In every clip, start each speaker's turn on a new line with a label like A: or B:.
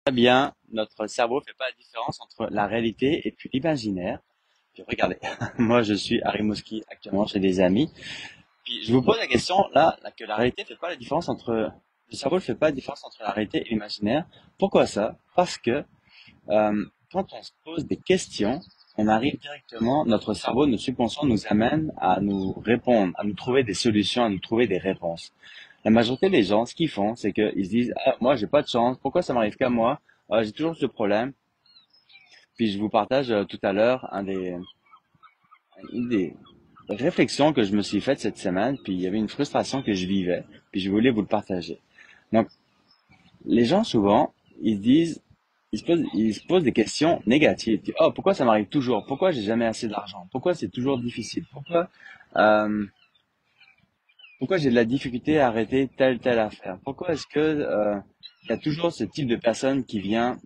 A: Très bien, notre cerveau fait pas la différence entre la réalité et puis l'imaginaire. Puis regardez, moi je suis à Rimouski actuellement chez des amis. Puis je vous pose la question là que la réalité fait pas la différence entre le cerveau ne fait pas la différence entre la réalité et l'imaginaire. Pourquoi ça? Parce que quand on se pose des questions, on arrive directement, notre cerveau, notre subconscient nous amène à nous répondre, à nous trouver des solutions, à nous trouver des réponses. La majorité des gens, ce qu'ils font, c'est qu'ils se disent, ah, moi, j'ai pas de chance. Pourquoi ça m'arrive qu'à moi? J'ai toujours ce problème. Puis je vous partage tout à l'heure une des réflexions que je me suis faite cette semaine. Puis il y avait une frustration que je vivais. Puis je voulais vous le partager. Donc, les gens souvent, ils se disent, ils se posent des questions négatives. Ils disent, oh, pourquoi ça m'arrive toujours? Pourquoi j'ai jamais assez d'argent? Pourquoi c'est toujours difficile? Euh, pourquoi j'ai de la difficulté à arrêter telle affaire? Pourquoi est-ce que il y a toujours ce type de personne qui vient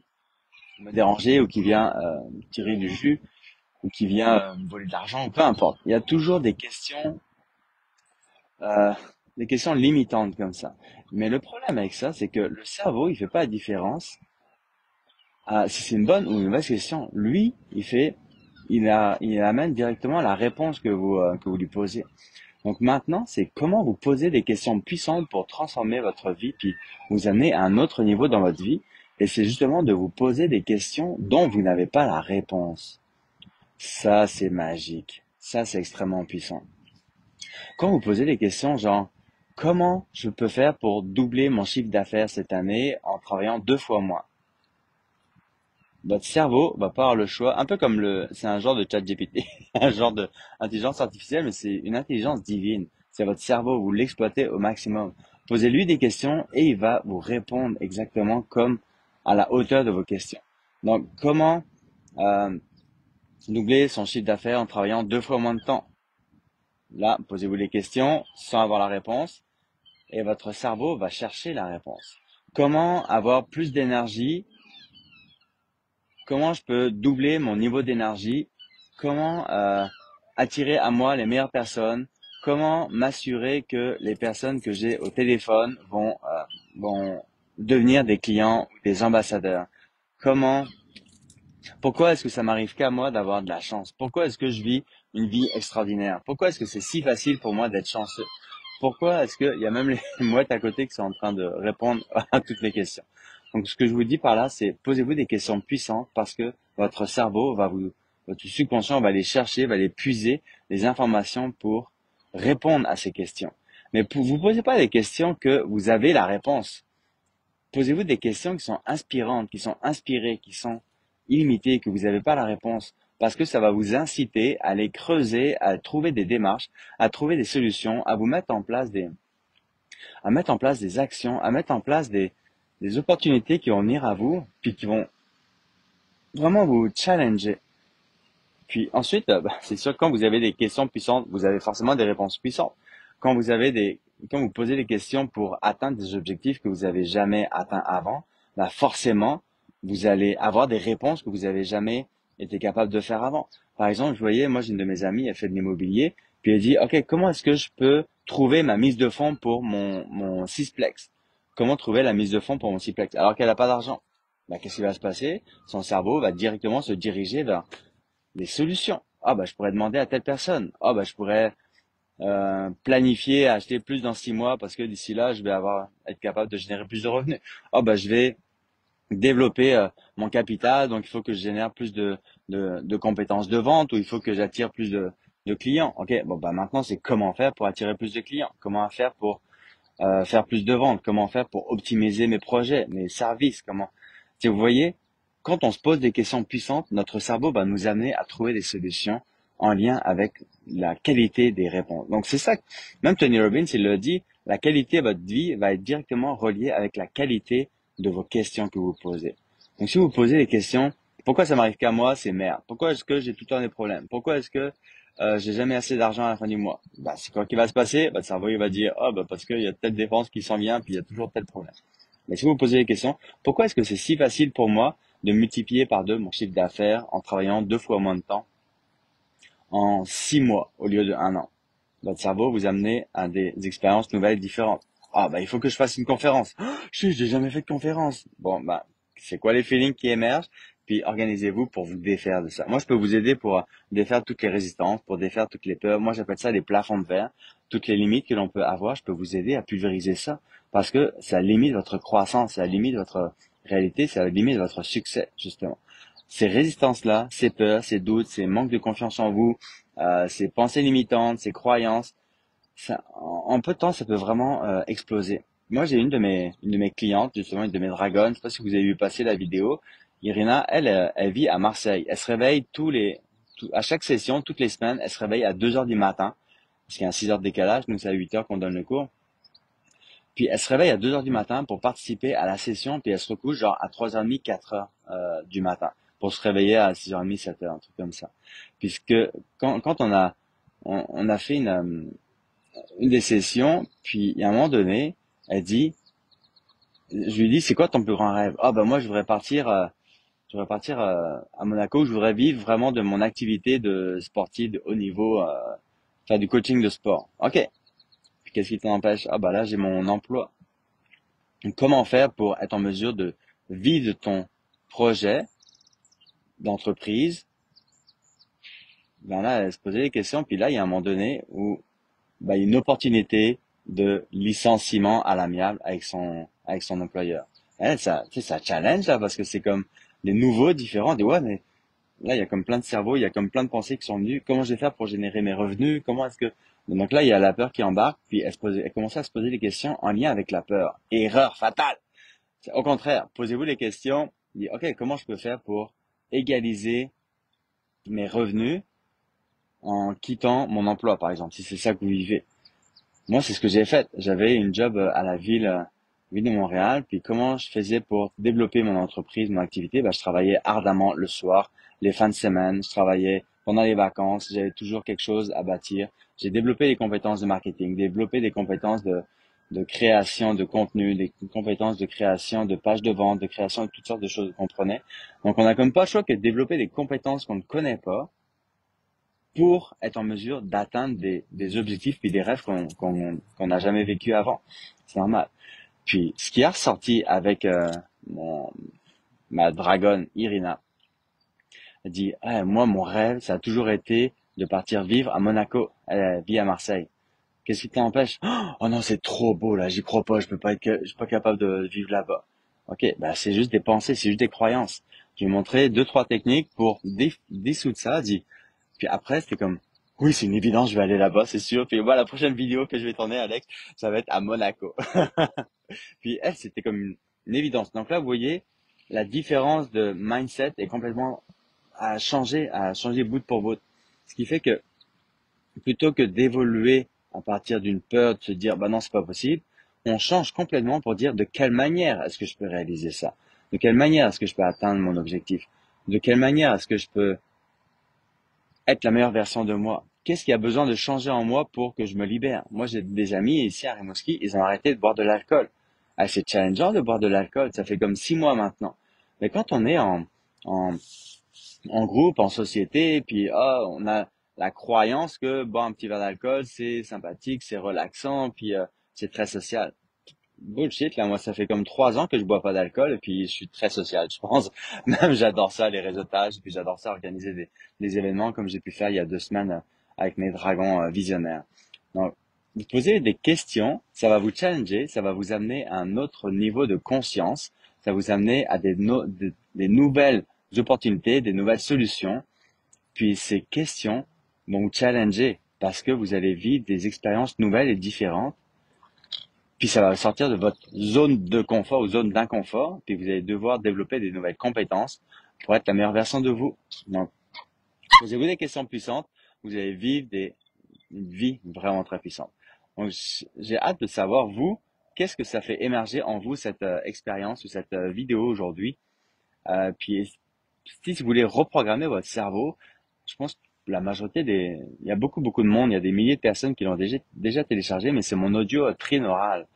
A: me déranger ou qui vient me tirer du jus ou qui vient me voler de l'argent ou peu importe. Il y a toujours euh, des questions limitantes comme ça. Mais le problème avec ça, c'est que le cerveau, il fait pas la différence si c'est une bonne ou une mauvaise question. Lui, il amène directement la réponse que vous lui posez. Donc maintenant, c'est comment vous posez des questions puissantes pour transformer votre vie, puis vous amener à un autre niveau dans votre vie. Et c'est justement de vous poser des questions dont vous n'avez pas la réponse. Ça, c'est magique. Ça, c'est extrêmement puissant. Quand vous posez des questions genre, comment je peux faire pour doubler mon chiffre d'affaires cette année en travaillant 2 fois moins? Votre cerveau va pas avoir le choix, un peu comme c'est un genre de chat GPT, un genre de intelligence artificielle, mais c'est une intelligence divine. C'est votre cerveau, vous l'exploitez au maximum. Posez-lui des questions et il va vous répondre exactement comme à la hauteur de vos questions. Donc, comment euh, doubler son chiffre d'affaires en travaillant 2 fois moins de temps? Là, posez-vous les questions sans avoir la réponse et votre cerveau va chercher la réponse. Comment avoir plus d'énergie? Comment je peux doubler mon niveau d'énergie? Comment attirer à moi les meilleures personnes? Comment m'assurer que les personnes que j'ai au téléphone vont devenir des clients ou des ambassadeurs? Comment, pourquoi est-ce que ça m'arrive qu'à moi d'avoir de la chance? Pourquoi est-ce que je vis une vie extraordinaire? Pourquoi est-ce que c'est si facile pour moi d'être chanceux? Pourquoi est-ce qu'il y a même les mouettes à côté qui sont en train de répondre à toutes les questions? Donc, ce que je vous dis par là, c'est posez-vous des questions puissantes parce que votre cerveau votre subconscient va aller chercher, va aller puiser les informations pour répondre à ces questions. Mais vous posez pas des questions que vous avez la réponse. Posez-vous des questions qui sont inspirantes, qui sont inspirées, qui sont illimitées, que vous n'avez pas la réponse. Parce que ça va vous inciter à aller creuser, à trouver des démarches, à trouver des solutions, à vous mettre en place à mettre en place des actions, à mettre en place des opportunités qui vont venir à vous, puis qui vont vraiment vous challenger. Puis ensuite, c'est sûr, quand vous avez des questions puissantes, vous avez forcément des réponses puissantes. Quand vous posez des questions pour atteindre des objectifs que vous avez jamais atteints avant, forcément, vous allez avoir des réponses que vous avez jamais été capable de faire avant. Par exemple, je voyais, moi, j'ai une de mes amies, elle fait de l'immobilier, puis elle dit, OK, comment est-ce que je peux trouver ma mise de fonds pour mon sixplex? Comment trouver la mise de fonds pour mon sixplex? Alors qu'elle n'a pas d'argent. Qu'est-ce qui va se passer? Son cerveau va directement se diriger vers des solutions. Ah je pourrais demander à telle personne. Je pourrais planifier acheter plus dans 6 mois parce que d'ici là, je vais être capable de générer plus de revenus. Je vais développer mon capital, donc il faut que je génère plus de compétences de vente ou il faut que j'attire plus de clients. Ok, maintenant c'est comment faire pour attirer plus de clients, comment faire pour faire plus de ventes, comment faire pour optimiser mes projets, mes services, comment. Si vous voyez, quand on se pose des questions puissantes, notre cerveau va nous amener à trouver des solutions en lien avec la qualité des réponses. Donc c'est ça, même Tony Robbins, il le dit, la qualité de votre vie va être directement reliée avec la qualité de vos questions que vous posez. Donc si vous posez des questions, pourquoi ça m'arrive qu'à moi, c'est merde. Pourquoi est-ce que j'ai tout le temps des problèmes? Pourquoi est-ce que j'ai jamais assez d'argent à la fin du mois? C'est quoi qui va se passer? Le cerveau il va dire, parce qu'il y a telle dépense qui s'en vient, puis il y a toujours tel problème. Mais si vous vous posez des questions, pourquoi est-ce que c'est si facile pour moi de multiplier par 2 mon chiffre d'affaires en travaillant 2 fois moins de temps en 6 mois au lieu de 1 an? Votre cerveau vous amène à des expériences nouvelles différentes. Il faut que je fasse une conférence. J'ai jamais fait de conférence. c'est quoi les feelings qui émergent, puis organisez-vous pour vous défaire de ça. Moi, je peux vous aider pour défaire toutes les résistances, pour défaire toutes les peurs. Moi, j'appelle ça les plafonds de verre, toutes les limites que l'on peut avoir. Je peux vous aider à pulvériser ça parce que ça limite votre croissance, ça limite votre réalité, ça limite votre succès, justement. Ces résistances-là, ces peurs, ces doutes, ces manques de confiance en vous, ces pensées limitantes, ces croyances, en peu de temps, ça peut vraiment exploser. Moi, j'ai une de mes clientes, justement, une de mes dragons. Je sais pas si vous avez vu passer la vidéo. Irina, elle, elle vit à Marseille. Elle se réveille à chaque session, toutes les semaines, elle se réveille à 2 heures du matin. Parce qu'il y a un 6 heures de décalage. Nous, c'est à 8 heures qu'on donne le cours. Puis, elle se réveille à 2 heures du matin pour participer à la session. Puis, elle se recouche genre à 3h30, 4 heures du matin. Pour se réveiller à 6h30, 7 heures, un truc comme ça. Puisque quand on a fait une des sessions, puis à un moment donné, elle dit, je lui dis, c'est quoi ton plus grand rêve? Ah ben moi, je voudrais partir à Monaco. Je voudrais vivre vraiment de mon activité de sportive de haut niveau, faire du coaching de sport. Ok. Puis qu'est-ce qui t'en empêche? Ah ben là, j'ai mon emploi. Donc, comment faire pour être en mesure de vivre de ton projet d'entreprise? Ben là, elle se posait des questions. Puis là, il y a un moment donné où il y a une opportunité de licenciement à l'amiable avec son employeur. Elle, ça, tu sais, ça challenge là parce que c'est comme des nouveaux différents. Des ouais, mais là il y a comme plein de cerveaux, il y a comme plein de pensées qui sont venues. Comment je vais faire pour générer mes revenus? Comment est-ce que donc là il y a la peur qui embarque, puis elle commençait à se poser des questions en lien avec la peur. Erreur fatale. Au contraire, posez-vous les questions. Dites, ok, comment je peux faire pour égaliser mes revenus en quittant mon emploi, par exemple, si c'est ça que vous vivez. Moi, c'est ce que j'ai fait. J'avais une job à la ville de Montréal. Puis comment je faisais pour développer mon entreprise, mon activité? Je travaillais ardemment le soir, les fins de semaine. Je travaillais pendant les vacances. J'avais toujours quelque chose à bâtir. J'ai développé des compétences de marketing, développé des compétences de création de contenu, des compétences de création de pages de vente, de création de toutes sortes de choses, vous comprenez? Donc, on n'a comme pas le choix que de développer des compétences qu'on ne connaît pas pour être en mesure d'atteindre des objectifs puis des rêves qu'on n'a jamais vécu avant. C'est normal. Puis, ce qui a ressorti avec mon, ma dragonne Irina, elle dit, ah, moi, mon rêve, ça a toujours été de partir vivre à Monaco. Elle vit à Marseille. Qu'est-ce qui t'empêche? Oh non, c'est trop beau là, j'y crois pas, je suis pas capable de vivre là-bas. Ok, c'est juste des pensées, c'est juste des croyances. Je vais montrer deux, trois techniques pour dissoudre ça, dit. Puis après, c'était comme, oui, c'est une évidence, je vais aller là-bas, c'est sûr. Puis voilà, la prochaine vidéo que je vais tourner, Alex, ça va être à Monaco. Puis elle, c'était comme une évidence. Donc là, vous voyez, la différence de mindset est complètement à changer bout pour bout. Ce qui fait que plutôt que d'évoluer à partir d'une peur, de se dire, bah non, c'est pas possible, on change complètement pour dire de quelle manière est-ce que je peux réaliser ça? De quelle manière est-ce que je peux atteindre mon objectif? De quelle manière est-ce que je peux être la meilleure version de moi? Qu'est-ce qui a besoin de changer en moi pour que je me libère? Moi, j'ai des amis ici à Rimouski, ils ont arrêté de boire de l'alcool. Ah, c'est challengeant de boire de l'alcool, ça fait comme 6 mois maintenant. Mais quand on est en, en groupe, en société, puis on a la croyance que boire un petit verre d'alcool, c'est sympathique, c'est relaxant, puis c'est très social. Bullshit, là, moi, ça fait comme 3 ans que je bois pas d'alcool, et puis je suis très social, je pense. Même j'adore ça, les réseautages, puis j'adore ça, organiser des événements comme j'ai pu faire il y a 2 semaines avec mes dragons visionnaires. Donc, vous posez des questions, ça va vous challenger, ça va vous amener à un autre niveau de conscience, ça va vous amener à des nouvelles opportunités, des nouvelles solutions. Puis ces questions vont vous challenger parce que vous allez vivre des expériences nouvelles et différentes. Puis ça va sortir de votre zone de confort ou zone d'inconfort. Puis vous allez devoir développer des nouvelles compétences pour être la meilleure version de vous. Donc, posez-vous des questions puissantes. Vous allez vivre une vie vraiment très puissante. Donc, j'ai hâte de savoir, vous, qu'est-ce que ça fait émerger en vous cette expérience ou cette vidéo aujourd'hui. Puis, si vous voulez reprogrammer votre cerveau, je pense que la majorité il y a beaucoup, beaucoup de monde, il y a des milliers de personnes qui l'ont déjà téléchargé, mais c'est mon audio trinaural.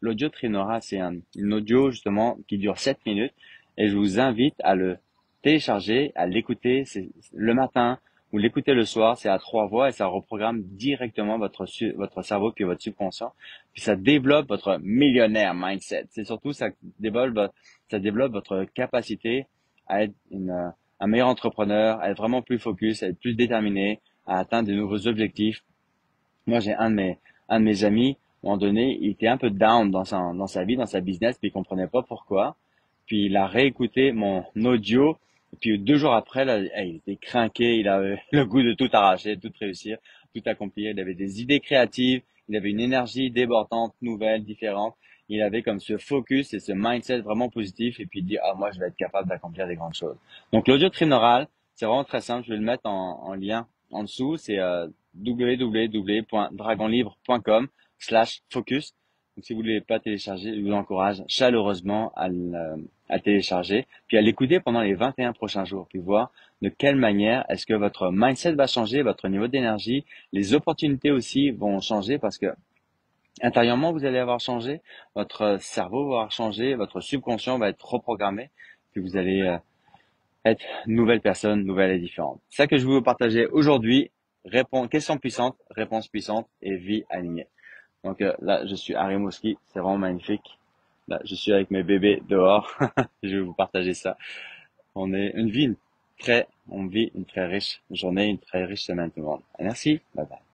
A: L'audio trinaural, c'est une audio justement qui dure 7 minutes et je vous invite à le télécharger, à l'écouter le matin Vous l'écoutez le soir, c'est à trois voix et ça reprogramme directement votre cerveau puis votre subconscient. Puis ça développe votre millionnaire mindset. C'est surtout ça développe votre capacité à être un meilleur entrepreneur, à être vraiment plus focus, à être plus déterminé, à atteindre de nouveaux objectifs. Moi, j'ai un de mes amis, à un moment donné, il était un peu down dans sa vie, dans sa business, puis il comprenait pas pourquoi. Puis il a réécouté mon audio, et puis deux jours après, là, hey, il était craqué, il avait le goût de tout arracher, de tout réussir, tout accomplir. Il avait des idées créatives, il avait une énergie débordante, nouvelle, différente. Il avait comme ce focus et ce mindset vraiment positif, et puis il dit, ah, moi, je vais être capable d'accomplir des grandes choses. Donc, l'audio trinaural, c'est vraiment très simple. Je vais le mettre en lien en dessous. C'est www.dragonlibre.com/focus. Donc, si vous ne voulez pas télécharger, je vous encourage chaleureusement à télécharger, puis à l'écouter pendant les 21 prochains jours, puis voir de quelle manière est-ce que votre mindset va changer, votre niveau d'énergie, les opportunités aussi vont changer parce que intérieurement, vous allez avoir changé, votre cerveau va avoir changé, votre subconscient va être reprogrammé, puis vous allez être nouvelle personne, nouvelle et différente. C'est ça que je veux vous partager aujourd'hui. Question puissante, réponse puissante et vie alignée. Donc là, je suis à Rimouski, c'est vraiment magnifique. Là, je suis avec mes bébés dehors. Je vais vous partager ça. On vit une très riche journée, une très riche semaine tout le monde. Merci. Bye bye.